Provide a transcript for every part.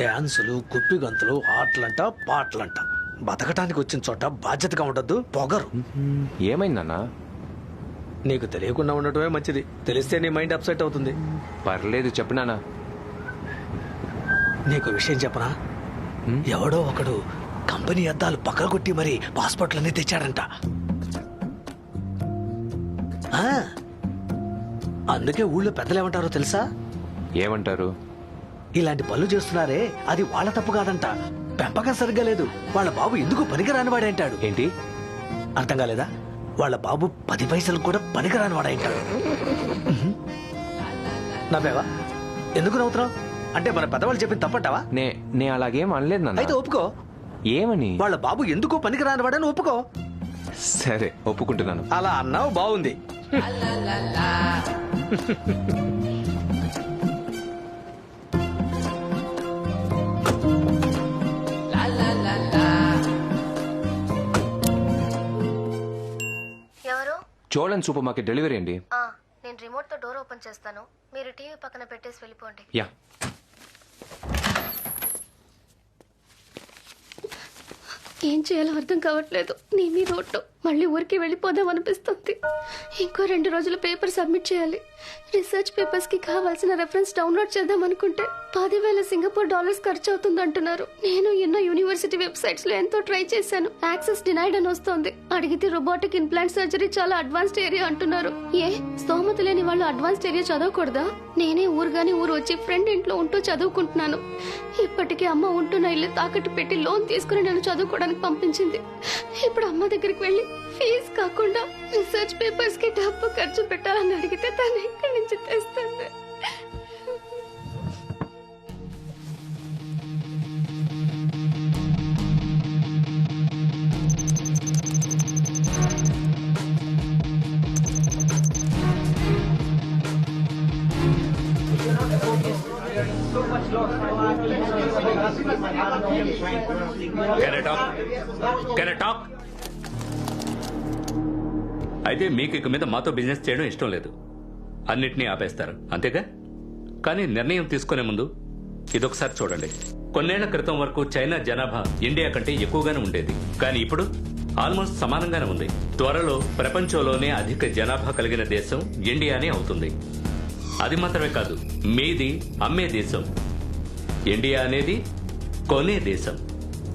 డ్యాన్సులు కుప్పి గంతులు ఆటలంట పాటలంట బతకటానికి వచ్చిన చోట బాధ్యతగా ఉండద్దు పొగరు. ఏమైందన్నా? నీకు తెలియకుండా ఉండటమే మంచిది. తెలిస్తే నీ మైండ్ అప్సెట్ అవుతుంది. పర్లేదు చెప్పినానా. నీకు విషయం చెప్పనా? ఎవడో ఒకడు కంపెనీ అద్దాలు పక్కకొట్టి మరి పాస్పోర్ట్లన్నీ తెచ్చాడంట. ఆ, అందుకే ఊళ్ళో పెద్దలేమంటారో తెలుసా? ఏమంటారు? ఇలాంటి పనులు చేస్తున్నారే అది వాళ్ళ తప్పు కాదంట, పెంపకం సరిగ్గా లేదు, వాళ్ళ బాబు ఎందుకు పనికిరాని వాడంటాడు. ఏంటి? అర్థం కాలేదా? వాళ్ళ బాబు 10 పైసలు కూడా పనికిరాని వాడంటాడు. నవ్వేవా? ఎందుకు నవ్వుతున్నావు? అంటే మన పెద్దవాళ్ళు చెప్పింది తప్పంటావా? నే అలాగేం అనలేదు నాన్న. అయితే ఒప్పుకో. ఏమని? వాళ్ళ బాబు ఎందుకు పనికిరాని వాడని ఒప్పుకో. సరే ఒప్పుకుంటున్నాను. అలా అన్నావు, బాగుంది. ఎవరు? చోళన్ సూపర్ మార్కెట్ డెలివరీ అండి. నేను రిమోట్ తో డోర్ ఓపెన్ చేస్తాను, మీరు టీవీ పక్కన పెట్టేసి వెళ్ళిపోండి. యా. ఏం చేయాలో అర్థం కావట్లేదు. నీ మీద ఒట్టు. మళ్ళీ ఊరికి వెళ్ళిపోదాం అనిపిస్తుంది. ఇంకో 2 రోజులు పేపర్ సబ్మిట్ చేయాలి. రీసెర్చ్ పేపర్స్ కి కావాల్సిన రెఫరెన్స్ డౌన్లోడ్ చేద్దాం అనుకుంటే 10,000 సింగపూర్ డాలర్స్ ఖర్చు అవుతుంది అంటున్నారు. నేను ఎన్నో యూనివర్సిటీ వెబ్సైట్స్ లో ఎంతో ట్రై చేశాను. యాక్సెస్ డినైడ్ అని వస్తోంది. అడిగితే రోబోటిక్ ఇంప్లాంట్ సర్జరీ చాలా అడ్వాన్స్డ్ ఏరియా అంటున్నారు. ఏ స్తోమత లేని వాళ్ళు అడ్వాన్స్డ్ ఏరియా చదవకూడదా? నేనే ఊరుగాని ఊరు వచ్చి ఫ్రెండ్ ఇంట్లో ఉంటూ చదువుకుంటున్నాను. ఇప్పటికే అమ్మ ఉంటున్న ఇల్లు తాకట్టు పెట్టి లోన్ తీసుకుని నన్ను చదువుకోవడానికి పంపించింది. ఇప్పుడు అమ్మ దగ్గరికి వెళ్ళి ఫీజు కాకుండా రీసెర్చ్ పేపర్స్ కి డబ్బు ఖర్చు పెట్టాలని అడిగితే తను ఎక్కడి నుంచి తెస్తుంది? అయితే మీకు ఇక మీద మాతో బిజినెస్ చేయడం ఇష్టం లేదు, అన్నిటినీ ఆపేస్తారు అంతేగా? కానీ నిర్ణయం తీసుకునే ముందు ఇదొకసారి చూడండి. కొన్నేళ్ల క్రితం వరకు చైనా జనాభా ఇండియా కంటే ఎక్కువగానే ఉండేది, కానీ ఇప్పుడు ఆల్మోస్ట్ సమానంగానే ఉంది. త్వరలో ప్రపంచంలోనే అధిక జనాభా కలిగిన దేశం ఇండియానే అవుతుంది. అది మాత్రమే కాదు, మీది అమ్మే దేశం. ఇండియా అనేది కొనే దేశం.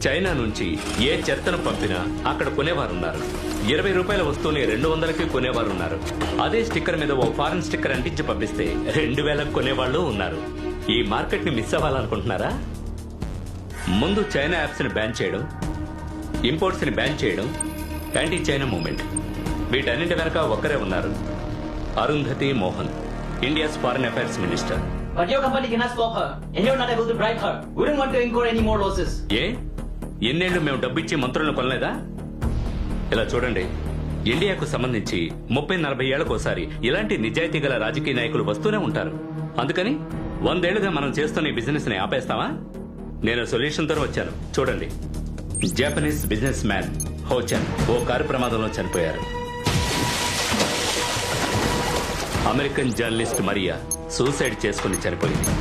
చైనా నుంచి ఏ చెత్తను పంపినా అక్కడ కొనేవారున్నారు. 20 రూపాయల వస్తువుని 200కి కొనేవారున్నారు. అదే స్టిక్కర్ మీద ఓ ఫారెన్ స్టిక్కర్ అంటించి పంపిస్తే 2000కి కొనేవాళ్ళు ఉన్నారు. ఈ మార్కెట్ ని మిస్ అవ్వాలనుకుంటున్నారా? ముందు చైనా యాప్స్ ని బ్యాన్ చేయడం, ఇంపోర్ట్స్ ని బ్యాన్ చేయడం, యాంటీ చైనా మూవ్మెంట్. వీటన్నింటి వెనక ఒక్కరే ఉన్నారు, Arundhati Mohan, India's foreign affairs minister. But your company cannot stop her, and you're not able to bribe her. We don't want to incur any more losses. ఏ ఎన్నేళ్లు మేము డబ్బిచ్చి మంత్రులను కొనలేదా? ఇలా చూడండి, ఇండియాకు సంబంధించి 30-40 ఏళ్లకోసారి ఇలాంటి నిజాయితీ గల రాజకీయ నాయకులు వస్తూనే ఉంటారు. అందుకని 100 ఏళ్లుగా మనం చేస్తున్న ఈ బిజినెస్ ని ఆపేస్తామా? నేను సొల్యూషన్ తో వచ్చాను. చూడండి, జపనీస్ బిజినెస్ మ్యాన్ హోచన్ ఓ కారు ప్రమాదంలో చనిపోయారు. అమెరికన్ జర్నలిస్ట్ మరియా సూసైడ్ చేసుకుని చనిపోయింది.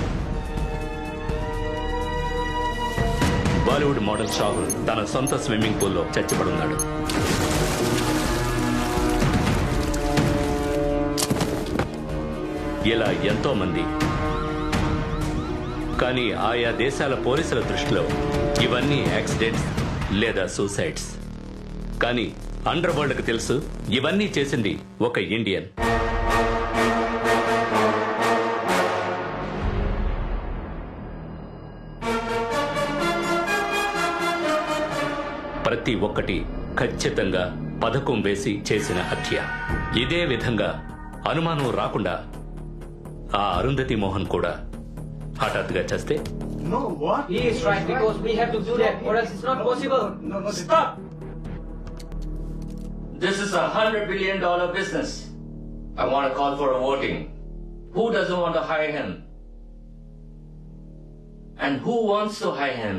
బాలీవుడ్ మోడల్ షాహుల్ తన సొంత స్విమ్మింగ్ పూల్లో చచ్చిపడున్నాడు. ఇలా ఎంతో మంది. కానీ ఆయా దేశాల పోలీసుల దృష్టిలో ఇవన్నీ యాక్సిడెంట్స్ లేదా సూసైడ్స్. కానీ అండర్ వరల్డ్ కి తెలుసు, ఇవన్నీ చేసింది ఒక ఇండియన్. ప్రతి ఒక్కటి ఖచ్చితంగా పథకం వేసి చేసిన హత్య. ఇదే విధంగా అనుమానం రాకుండా ఆ అరుంధతి మోహన్ కూడా హఠాత్తుగా చస్తే? No, what? He is right, because we have to do that, or else it's not possible. No, stop! This is $100 billion business. I want to call for a voting. Who doesn't want to hire him? And who wants to hire him?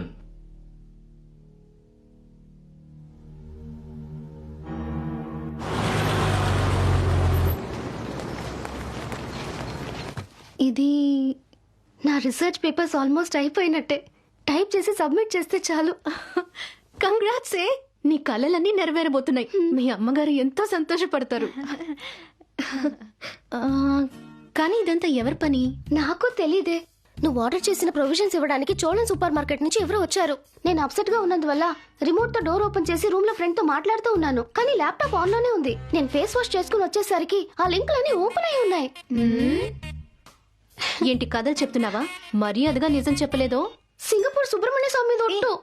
ఇది నా research papers almost అయిపోయినట్టే. Type చేసి submit చేస్తే చాలు. Congrats ఏ, నీ కలలన్నీ నెరవేరబోతున్నాయి. మీ అమ్మగారు ఎంతో సంతోషపడతారు. ఆ, కానీ ఇదంతా ఎవరి పని? నాకు తెలీదే. నువ్వు ఆర్డర్ చేసిన ప్రొవిజన్స్ ఇవ్వడానికి చోళన్ సూపర్ మార్కెట్ నుంచి ఎవరో వచ్చారు. నేను అప్సెట్ గా ఉన్నందువల్ల రిమోట్ తో డోర్ ఓపెన్ చేసి రూమ్ లో ఫ్రెండ్ తో మాట్లాడుతూ ఉన్నాను, కానీ ల్యాప్టాప్ ఆన్ లోనే ఉంది. నేను ఫేస్ వాష్ చేసుకుని వచ్చేసరికి ఆ లింకులన్నీ ఓపెన్ అయి ఉన్నాయి. ఏంటి కథలు చెప్తున్నావా? మర్యాదగా నిజం చెప్పలేదో? సింగపూర్ సుబ్రహ్మణ్య స్వామి మీద ఒట్టు.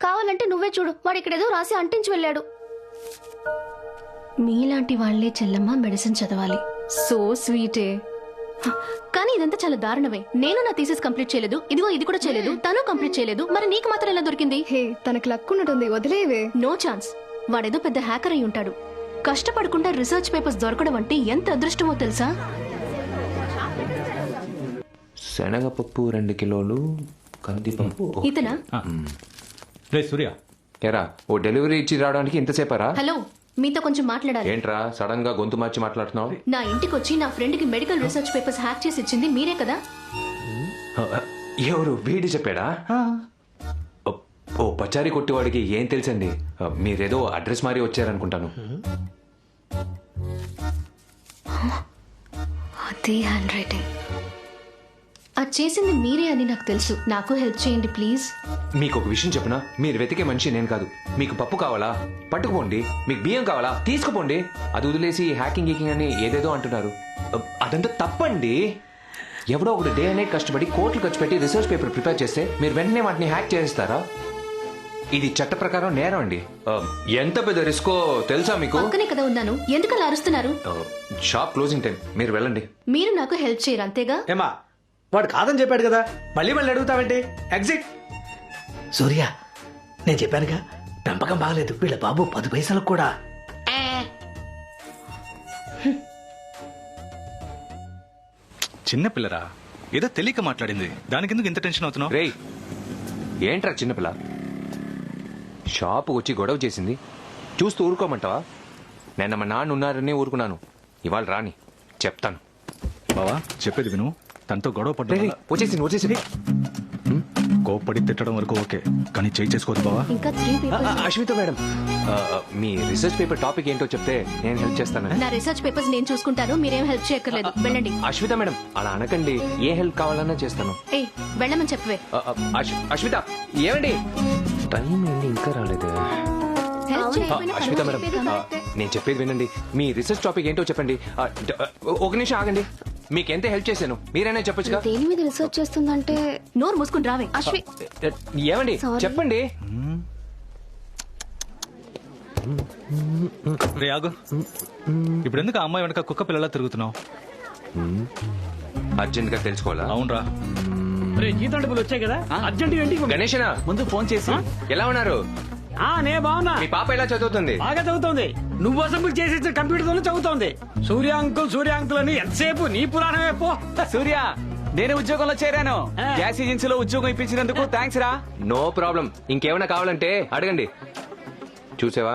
కావాలంటే నువ్వే చూడు, వాడు ఇక్కడేదో రాసి అంటించి వెళ్ళాడు. మీలాంటి వాళ్లే చెల్లమ్మ మెడిసిన్ చదవాలి. సో స్వీటే. కానీ ఇదంతా చాలా దారుణమే. నేను నా థీసిస్ కంప్లీట్ చేయలేదు, ఇదిగో ఇది కూడా చేయలేదు, తను కంప్లీట్ చేయలేదు, మరి నీకు మాత్రం ఎలా దొరికింది? హే, తనకు లక్ ఉన్నట్టుంది, వదిలేవే. No chance. వాడేదో పెద్ద హ్యాకర్ అయి ఉంటాడు. కష్టపడకుండా రీసెర్చ్ పేపర్స్ దొరకడం అంటే ఎంత అదృష్టమో తెలుసా? శనగపప్పు 2 కిలోలు, కందిపప్పు. ఇతనా? రే సూర్య, ఎరా ఓ డెలివరీ ఇచ్చి రావడానికి ఇంతసేపరా? హలో, మీతో కొంచెం మాట్లాడాలి. ఏంట్రా సడన్ గా గొంతు మార్చి మాట్లాడుతున్నావు? నా ఇంటికి వచ్చి నా ఫ్రెండ్ కి మెడికల్ రీసెర్చ్ పేపర్స్ హ్యాక్ చేసి ఇచ్చింది మీరే కదా? ఎవరు? వీడి చెప్పాడా? ఓ పచారీ కొట్టేవాడికి ఏం తెలుసండి? మీరేదో అడ్రస్ మారి వచ్చారనుకుంటాను. అదే హ్యాండ్ రైటింగ్. అది చేసింది మీరే అని నాకు తెలుసు. నాకు హెల్ప్ చేయండి ప్లీజ్. మీకు ఒక విషయం చెప్పనా? మీరు వెతికే మనిషి నేను కాదు. మీకు పప్పు కావాలా? పట్టుకుపోండి. మీకు బియ్యం కావాలా? తీసుకుపోండి. అది వదిలేసి హ్యాకింగ్ గీకింగ్ అని ఏదేదో అంటున్నారు. అదంతా తప్పండి. ఎవడో ఒకటి డే అనే కష్టపడి కోట్లు ఖర్చు పెట్టి రీసెర్చ్ పేపర్ ప్రిపేర్ చేస్తే మీరు వెంటనే వాటిని హ్యాక్ చేస్తారా? ఇది చట్ట ప్రకారం నేరం అండి. ఎంత పెద్ద రిస్కో తెలుసా మీకు? పక్కనే కదా ఉన్నాను, ఎందుకు అలా అరుస్తున్నారు? షాప్ క్లోజింగ్ టైం, మీరు వెళ్ళండి. మీరు నాకు హెల్ప్ చేయరు అంతేగా? ఏమా, వాడు కాదని చెప్పాడు కదా, మళ్ళీ మళ్ళీ అడుగుతావేంటి? ఎగ్జిట్. సూర్య, నేను చెప్పానుగా, పెంపకం బాగలేదు. వీళ్ళ బాబు 10 పైసలకు కూడా. చిన్న పిల్లరా, ఏదో తెలియక మాట్లాడింది, దానికి ఎందుకు ఇంత టెన్షన్ అవుతున్నావు? రేయ్, ఏంట్రా చిన్నపిల్ల? షాపు వచ్చి గొడవ చేసింది చూస్తూ ఊరుకోమంటావా? నిన్న మా నాన్న ఉన్నారని ఊరుకున్నాను. ఇవాళ రాని చెప్తాను. బావా చెప్పేది విను, తనతో గొడవ పడ్డా. వచ్చేసింది. కోప్పడి తిట్టడం వరకు ఓకే, కానీ చేయి చేసుకోవద్దు బావా. ఇంకా 3 పేపర్స్. అశ్విత మేడం, మీ రీసెర్చ్ పేపర్ టాపిక్ ఏంటో చెప్తే నేను హెల్ప్ చేస్తాను. నా రీసెర్చ్ పేపర్స్ నేను చూసుకుంటాను, మీరేం హెల్ప్ చేయక్కర్లేదు. వెళ్ళండి. అశ్విత మేడం, అలా అనకండి. ఏ హెల్ప్ కావాలన్నా చేస్తాను. ఏ వెళ్ళమని చెప్పవే. అశ్విత, ఏమండి? టైం ఏంటి ఇంకా రాలేదు? అశ్విత మేడం, నేను చెప్పేది వినండి. మీ రీసెర్చ్ టాపిక్ ఏంటో చెప్పండి. ఒక నిమిషం ఆగండి. మీకెంత హెల్ప్ చేశాను మీరైనా చెప్పొచ్చుగా. దేని మీద రీసెర్చ్ చేస్తుందంటే నోరు మూసుకుని రావే. అశ్వి, ఏమండి చెప్పండి. రే ఆగు, ఇప్పుడు ఎందుకు ఆ అమ్మాయి వెనక కుక్క పిల్లలా తిరుగుతున్నావు? అర్జెంట్ గా తెలుసుకోవాలా? అవునరా, జీతం డబ్బులు వచ్చాయి కదా, అర్జెంట్ ఏంటి? గణేషనా, ముందు ఫోన్ చేసి ఎలా ఉన్నారు? నే బాగున్నా. మీ పాప ఎలా చదువుతుంది? బాగా చదువుతోంది. నువ్వు అసెంబ్లీ చేసేసిన కంప్యూటర్ తోనే చదువుతోంది. సూర్య అంకుల్ అని ఎంతసేపు నీ పురాణమే పో. సూర్య, నేను ఉద్యోగంలో చేరాను. గ్యాస్ ఏజెన్సీలో ఉద్యోగం ఇప్పించినందుకు థ్యాంక్స్ రా. No problem. ఇంకేమైనా కావాలంటే అడగండి. చూసావా,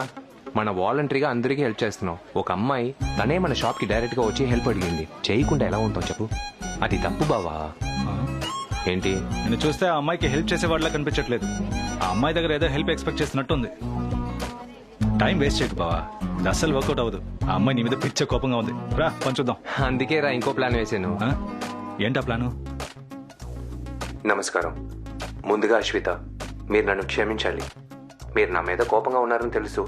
మన వాలంటరీగా అందరికీ హెల్ప్ చేస్తున్నాం. ఒక అమ్మాయి తనే మన షాప్ కి డైరెక్ట్ గా వచ్చి హెల్ప్ అడిగింది. చేయకుండా ఎలా ఉంటాం చెప్పు? అది తప్పు బావా. ఏంటి? నేను చూస్తే ఆ అమ్మాయికి హెల్ప్ చేసేవాళ్ళ కనిపించట్లేదు. ఆ అమ్మాయి దగ్గర ఏదో హెల్ప్ ఎక్స్పెక్ట్ చేస్తున్నట్టుంది. టైం వేస్ట్ చేయకు బావా, ఇది అస్సలు వర్కౌట్ అవ్వదు. ఆ అమ్మాయి నీ మీద పిచ్చ కోపంగా ఉంది. రా పంచుద్దాం. అందుకే రా ఇంకో ప్లాన్ వేసాను. ఏంటా ప్లాను? నమస్కారం. ముందుగా అశ్విత, మీరు నన్ను క్షమించాలి. మీరు నా మీద కోపంగా ఉన్నారని తెలుసు,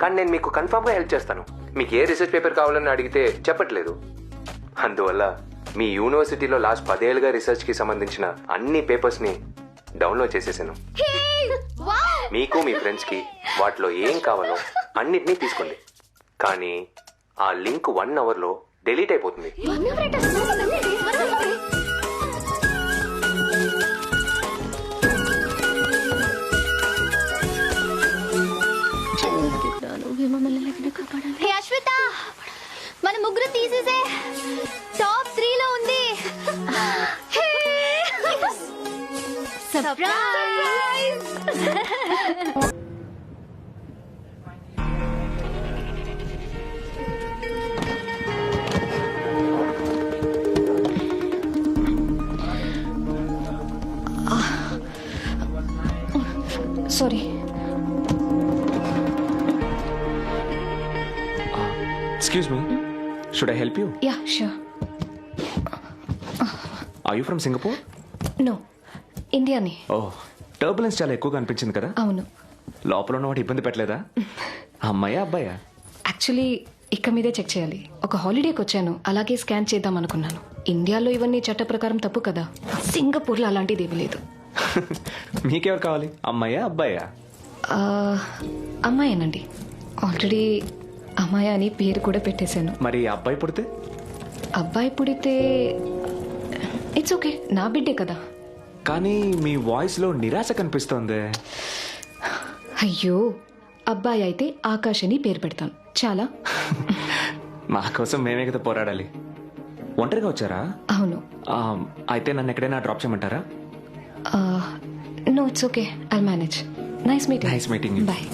కానీ నేను మీకు కన్ఫర్మ్ గా హెల్ప్ చేస్తాను. మీకు ఏ రీసెర్చ్ పేపర్ కావాలని అడిగితే చెప్పట్లేదు. అందువల్ల మీ యూనివర్సిటీలో లాస్ట్ 10 ఏళ్ళుగా రీసెర్చ్ కి సంబంధించిన అన్ని పేపర్స్ ని డౌన్లోడ్ చేసేసాను. మీకు మీ ఫ్రెండ్స్ కి వాటిలో ఏం కావాలో అన్నిటినీ తీసుకోండి. కానీ ఆ లింక్ 1 అవర్ లో డిలీట్ అయిపోతుంది. అశ్విత, మన ముగ్గురు తీసేసే టాప్ 3 లో ఉంది. Surprise. Sorry. Excuse me, should I help you? Yeah sure. Are you from Singapore? No, Indian. Oh, turbulence చాలా ఎక్కువగా అనిపించింది కదా. అవును. లోపల ఉన్న వాటి ఇబ్బంది పెట్టలేదా? అమ్మాయా అబ్బాయా? యాక్చువల్లీ ఇక్క మీదే చెక్ చేయాలి. ఒక హాలిడేకి వచ్చాను, అలాగే స్కాన్ చేద్దాం అనుకున్నాను. ఇండియాలో ఇవన్నీ చట్ట ప్రకారం తప్పు కదా. సింగపూర్లో అలాంటిది ఏమీ లేదు. మీకెవరు కావాలి, అమ్మాయా అబ్బాయా? అమ్మాయేనండి. ఆల్రెడీ అమ్మాయి అని పేరు కూడా పెట్టేశాను. మరి అబ్బాయి పుడితే? అబ్బాయి పుడితే ఇట్స్ ఓకే, నా బిడ్డే కదా. కానీ మీ వాయిస్ లో నిరాశ కనిపిస్తోంది. అయ్యో, అబ్బాయి అయితే ఆకాష్ అని పేరు పెడతాను చాలా. మా కోసం మేమే కదా పోరాడాలి. ఒంటరిగా వచ్చారా? అవును. అయితే నన్ను ఎక్కడైనా డ్రాప్ చేయమంటారా? No, it's okay, I manage. Nice meeting. Nice meeting you. Bye.